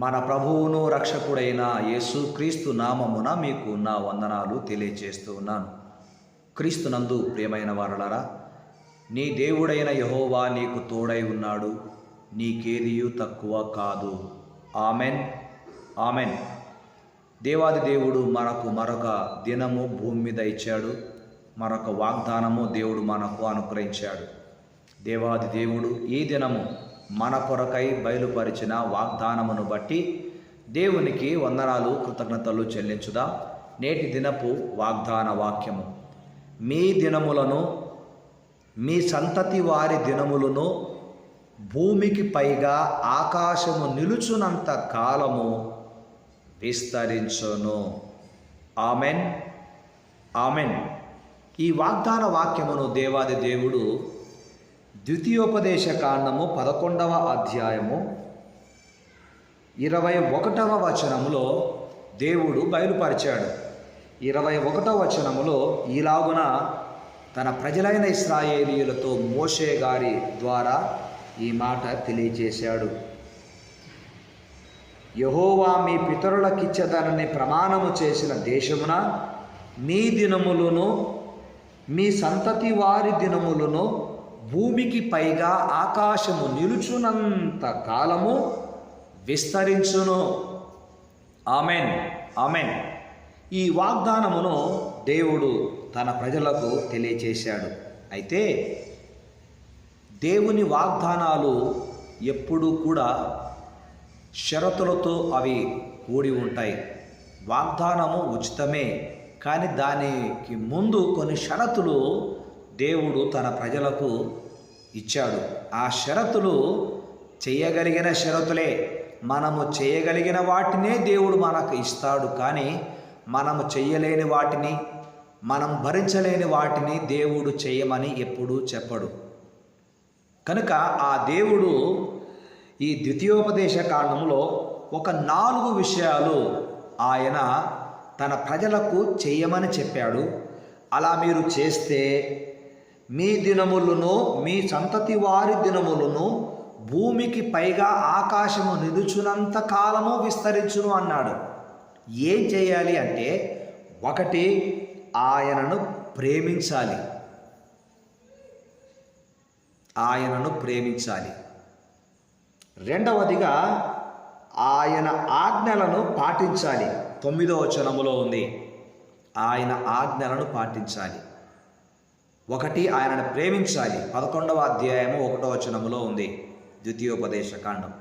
మన ప్రభువును రక్షకుడైన యేసుక్రీస్తు నామమున మీకు నా వందనాలు తెలియజేస్తూ ఉన్నాను. క్రీస్తునందు ప్రియమైన వారలారా, నీ దేవుడైన యెహోవా నీకు తోడై ఉన్నాడు, నీకేదియు తక్కువ కాదు. Amen, amen. దేవాది దేవుడు మనకు మరొక దినము భూమి మీద ఇచ్చాడు, మరొక వాగ్దానము దేవుడు మనకు అనుగ్రహించాడు. దేవాది దేవుడు ఈ దినము మన కొరకై బయలుపరిచిన వాగ్దానమును బట్టి దేవునికి వందనాలు, కృతజ్ఞతలు చెల్లించుదాం. నేటి దినపు వాగ్దాన వాక్యము: మీ దినములను, మీ సంతతి వారి దినములను భూమికి పైగా ఆకాశము నిలుచునంత కాలము విస్తరించును. Amen, amen. ఈ వాగ్దాన వాక్యమును దేవాది దేవుడు ద్వితీయోపదేశ కాండము 11వ అధ్యాయము 21వ వచనములో దేవుడు బయలుపరిచాడు. 21వ వచనములో ఈలాగున తన ప్రజలైన ఇశ్రాయేలీయులతో మోషే గారి ద్వారా ఈ మాట తెలియజేశాడు: యెహోవా మీ పితరులకిచ్చెదనని ప్రమాణము చేసిన దేశమున మీ దినములను, మీ సంతతి వారి దినములను భూమికి పైగా ఆకాశము నిలుచునంత కాలము విస్తరించును. Amen, amen. ఈ వాగ్దానమును దేవుడు తన ప్రజలకు తెలియచేశాడు. అయితే దేవుని వాగ్దానాలు ఎప్పుడూ కూడా షరతులతో అవి కూడి ఉంటాయి. వాగ్దానము ఉచితమే, కానీ దానికి ముందు కొన్ని షరతులు దేవుడు తన ప్రజలకు ఇచ్చాడు. ఆ షరతులు చేయగలిగిన షరతులే. మనము చేయగలిగిన వాటినే దేవుడు మనకు ఇస్తాడు, కానీ మనము చేయలేని వాటిని, మనం భరించలేని వాటిని దేవుడు చేయమని ఎప్పుడూ చెప్పడు. కనుక ఆ దేవుడు ఈ ద్వితీయోపదేశ కాండములో ఒక 4 విషయాలు ఆయన తన ప్రజలకు చేయమని చెప్పాడు. అలా మీరు చేస్తే మీ దినములను, మీ సంతతి వారి దినములను భూమికి పైగా ఆకాశము నిలుచునంత కాలము విస్తరించును అన్నాడు. ఏం చేయాలి అంటే, 1, ఆయనను ప్రేమించాలి. ఆయనను ప్రేమించాలి. 2వదిగా ఆయన ఆజ్ఞలను పాటించాలి. 9వ వచనములో ఉంది, ఆయన ఆజ్ఞలను పాటించాలి. 1, ఆయనను ప్రేమించాలి. 11వ అధ్యాయము 1వ వచనములో ఉంది ద్వితీయోపదేశ కాండం.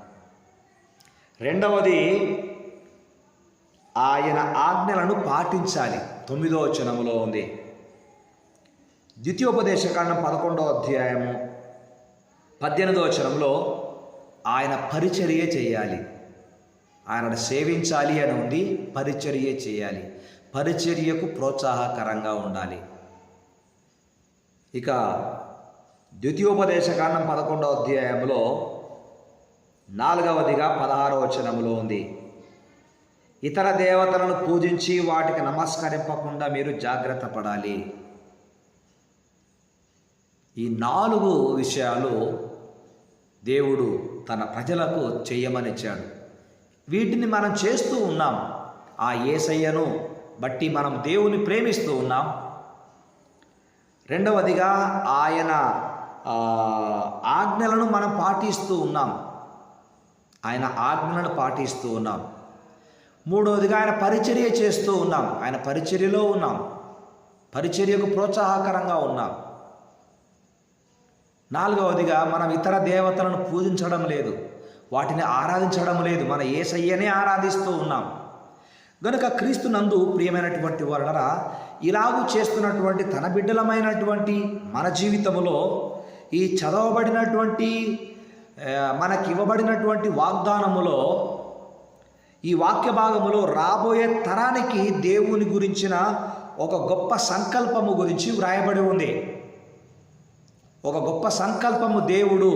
2వది, ఆయన ఆజ్ఞలను పాటించాలి. 9వ వచనములో ఉంది. ద్వితీయోపదేశ కాండం 11వ అధ్యాయము 18వ వచనంలో ఆయన పరిచర్య చేయాలి. ఆయనను సేవించాలి అని ఉంది, పరిచర్య చేయాలి. పరిచర్యకు ప్రోత్సాహకరంగా ఉండాలి. ఇక ద్వితీయోపదేశ కాండం 11వ అధ్యాయంలో 4వదిగా 16వ వచనములో ఉంది, ఇతర దేవతలను పూజించి వాటికి నమస్కరింపకుండా మీరు జాగ్రత్త పడాలి. ఈ 4 విషయాలు దేవుడు తన ప్రజలకు చేయమనిచ్చాడు. వీటిని మనం చేస్తూ ఉన్నాం. ఆ యేసయ్యను బట్టి మనం దేవుని ప్రేమిస్తూ ఉన్నాం. 2వదిగా ఆయన ఆజ్ఞలను మనం పాటిస్తూ ఉన్నాం. ఆయన ఆజ్ఞలను పాటిస్తూ ఉన్నాం. 3వదిగా ఆయన పరిచర్య చేస్తూ ఉన్నాం. ఆయన పరిచర్యలో ఉన్నాం. పరిచర్యకు ప్రోత్సాహకరంగా ఉన్నాం. 4వదిగా మనం ఇతర దేవతలను పూజించడం లేదు, వాటిని ఆరాధించడం లేదు, మన యేసయ్యనే ఆరాధిస్తూ ఉన్నాం. గనుక క్రీస్తునందు ప్రియమైనటువంటి వారలారా, ఇలాగూ చేస్తున్నటువంటి తన బిడ్డలమైనటువంటి మన జీవితంలో ఈ చదవబడినటువంటి మనకి ఇవ్వబడినటువంటి వాగ్దానములో, ఈ వాక్య భాగములో రాబోయే తరానికి దేవుని గురించిన ఒక గొప్ప సంకల్పము గురించి వ్రాయబడి ఉంది. ఒక గొప్ప సంకల్పము దేవుడు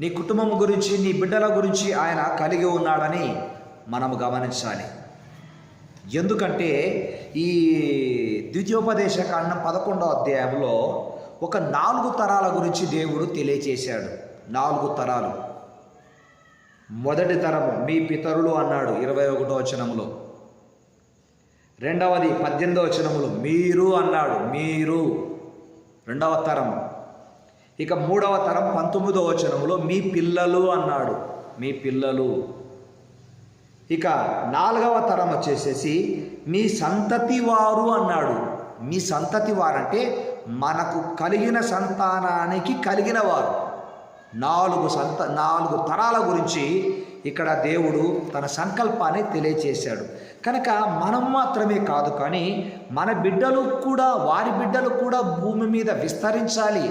నీ కుటుంబం గురించి, నీ బిడ్డల గురించి ఆయన కలిగి ఉన్నాడని మనము గమనించాలి. ఎందుకంటే ఈ ద్వితీయోపదేశ కాండం 11వ అధ్యాయంలో ఒక 4 తరాల గురించి దేవుడు తెలియచేశాడు. 4 తరాలు. మొదటి తరము మీ పితరులు అన్నాడు 21వ వచనములో. రెండవది 18వ వచనములో మీరు అన్నాడు, మీరు రెండవ తరము. ఇక మూడవ తరం 19వ వచనములో మీ పిల్లలు అన్నాడు, మీ పిల్లలు. ఇక నాలుగవ తరం వచ్చేసేసి మీ సంతతి వారు అన్నాడు. మీ సంతతి వారంటే మనకు కలిగిన సంతానానికి కలిగిన వారు. నాలుగు తరాల గురించి ఇక్కడ దేవుడు తన సంకల్పాన్ని తెలియచేశాడు. కనుక మనం మాత్రమే కాదు, కానీ మన బిడ్డలు కూడా, వారి బిడ్డలు కూడా భూమి మీద విస్తరించాలి,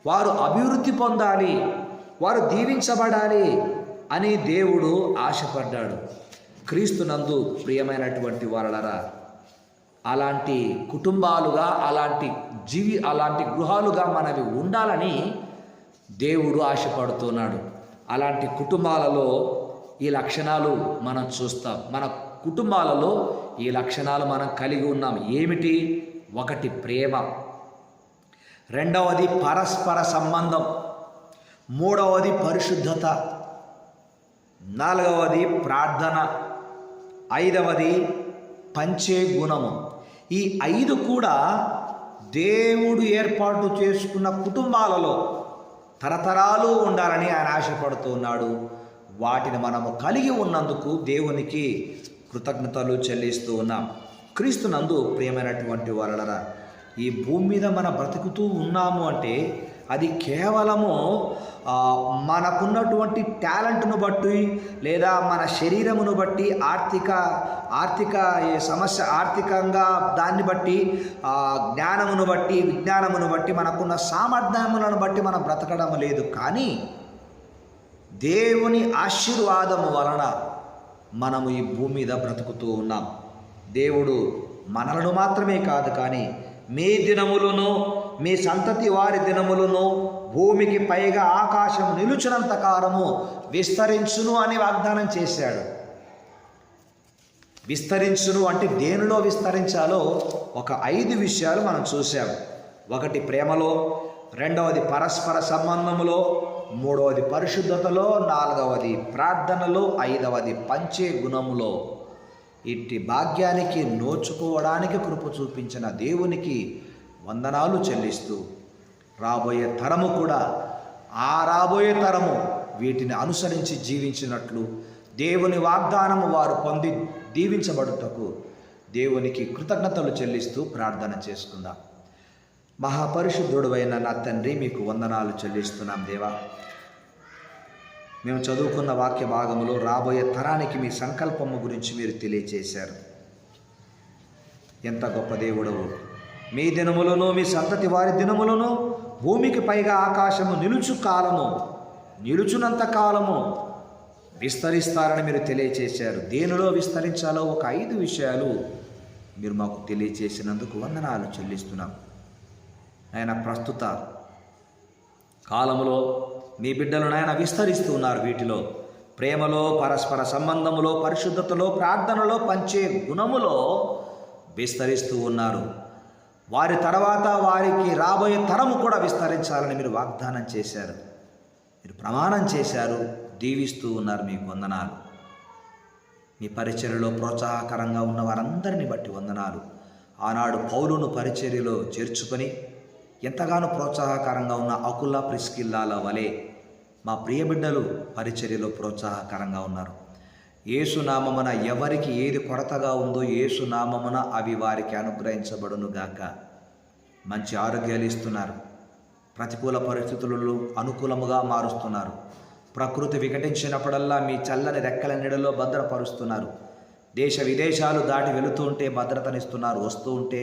వారు అభివృద్ధి పొందాలి, వారు దీవించబడాలి అని దేవుడు ఆశపడ్డాడు. క్రీస్తునందు ప్రియమైనటువంటి వారలారా, అలాంటి కుటుంబాలుగా, అలాంటి గృహాలుగా మనవి ఉండాలని దేవుడు ఆశపడుతున్నాడు. అలాంటి కుటుంబాలలో ఈ లక్షణాలు మనం చూస్తాం. మన కుటుంబాలలో ఈ లక్షణాలు మనం కలిగి ఉన్నాం. ఏమిటి? ఒకటి ప్రేమ, రెండవది పరస్పర సంబంధం, మూడవది పరిశుద్ధత, నాలుగవది ప్రార్థన, ఐదవది పంచే గుణము. ఈ 5 కూడా దేవుడు ఏర్పాటు చేసుకున్న కుటుంబాలలో తరతరాలు ఉండాలని ఆయన ఆశపడుతూ ఉన్నాడు. వాటిని మనము కలిగి ఉన్నందుకు దేవునికి కృతజ్ఞతలు చెల్లిస్తూ ఉన్నాం. క్రీస్తునందు ప్రియమైనటువంటి వారలారా, ఈ భూమి మీద మనం బ్రతుకుతూ ఉన్నాము అంటే అది కేవలము మనకున్నటువంటి టాలెంట్ను బట్టి, లేదా మన శరీరమును బట్టి, ఆర్థికంగా దాన్ని బట్టి, జ్ఞానమును బట్టి, విజ్ఞానమును బట్టి, మనకున్న సామర్థ్యములను బట్టి మనం బ్రతకడం లేదు. కానీ దేవుని ఆశీర్వాదము వలన మనము ఈ భూమి మీద బ్రతుకుతూ ఉన్నాం. దేవుడు మనలను మాత్రమే కాదు, కానీ మీ దినములను, మీ సంతతి వారి దినములను భూమికి పైగా ఆకాశం నిలుచునంత కాలము విస్తరించును అని వాగ్దానం చేశాడు. విస్తరించును అంటే దేనిలో విస్తరించాలో ఒక 5 విషయాలు మనం చూసాం. ఒకటి ప్రేమలో, రెండవది పరస్పర సంబంధములో, మూడవది పరిశుద్ధతలో, నాలుగవది ప్రార్థనలో, ఐదవది పంచే గుణములో. ఇట్టి భాగ్యానికి నోచుకోవడానికి కృప చూపించిన దేవునికి వందనాలు చెల్లిస్తూ, రాబోయే తరము కూడా, రాబోయే తరము వీటిని అనుసరించి జీవించినట్లు దేవుని వాగ్దానము వారు పొంది దీవించబడుటకు దేవునికి కృతజ్ఞతలు చెల్లిస్తూ ప్రార్థన చేసుకుందాం. మహాపరిశుద్ధుడైన నా తండ్రి, మీకు వందనాలు చెల్లిస్తున్నాం దేవా. మేము చదువుకున్న వాక్య భాగములో రాబోయే తరానికి మీ సంకల్పము గురించి మీరు తెలియచేశారు. ఎంత గొప్ప దేవుడవు! మీ దినములను, మీ సంతతి వారి దినములను భూమికి పైగా ఆకాశము నిలుచునంత కాలము విస్తరిస్తారని మీరు తెలియచేశారు. దేనిలో విస్తరించాలో ఒక 5 విషయాలు మీరు మాకు తెలియచేసినందుకు వందనాలు చెల్లిస్తున్నాం. ఆయన ప్రస్తుత కాలములో మీ బిడ్డలు నాయన విస్తరిస్తూ ఉన్నారు. వీటిలో ప్రేమలో, పరస్పర సంబంధములో, పరిశుద్ధతలో, ప్రార్థనలో, పంచే గుణములో విస్తరిస్తూ ఉన్నారు. వారి తర్వాత వారికి రాబోయే తరము కూడా విస్తరించాలని మీరు వాగ్దానం చేశారు, మీరు ప్రమాణం చేశారు, దీవిస్తూ ఉన్నారు. మీకు వందనాలు. మీ పరిచర్యలో ప్రోత్సాహకరంగా ఉన్న వారందరినీ బట్టి వందనాలు. ఆనాడు పౌలును పరిచర్యలో చేర్చుకొని ఎంతగానో ప్రోత్సాహకరంగా ఉన్న అకుల, ప్రిస్కిల్లాల వలె మా ప్రియ బిడ్డలు పరిచర్యలో ప్రోత్సాహకరంగా ఉన్నారు. యేసునామమున ఎవరికి ఏది కొరతగా ఉందో యేసునామమున అవి వారికి అనుగ్రహించబడును గాక. మంచి ఆరోగ్యాలు ఇస్తున్నారు, ప్రతికూల పరిస్థితులలో అనుకూలముగా మారుస్తున్నారు. ప్రకృతి వికటించినప్పుడల్లా మీ చల్లని రెక్కల నీడలో భద్రపరుస్తున్నారు. దేశ విదేశాలు దాటి వెళుతూ ఉంటే భద్రతనిస్తున్నారు, వస్తూ ఉంటే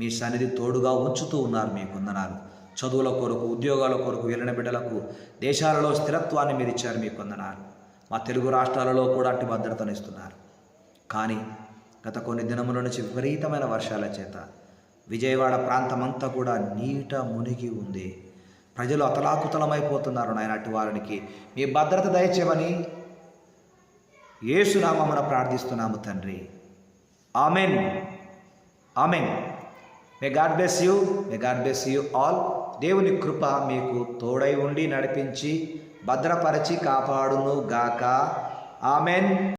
మీ సన్నిధి తోడుగా ఉంచుతూ ఉన్నారు. మీకు వందనాలు. చదువుల కొరకు, ఉద్యోగాల కొరకు వెళ్ళిన బిడ్డలకు దేశాలలో స్థిరత్వాన్ని మీరు ఇచ్చారు. మీకు వందనాలు. మా తెలుగు రాష్ట్రాలలో కూడా అట్టి భద్రతనిస్తున్నారు. కానీ గత కొన్ని దినముల నుంచి విపరీతమైన వర్షాల చేత విజయవాడ ప్రాంతమంతా కూడా నీట మునిగి ఉంది. ప్రజలు అతలాకుతలమైపోతున్నారు. నాయన అటు వారికి మీ భద్రత దయచేయమని యేసునామమున ప్రార్థిస్తున్నాము తండ్రి. Amen, amen. May God bless you, may God bless you all. దేవుని కృప మీకు తోడై ఉండి నడిపించి భద్రపరచి కాపాడును గాక. ఆమెన్.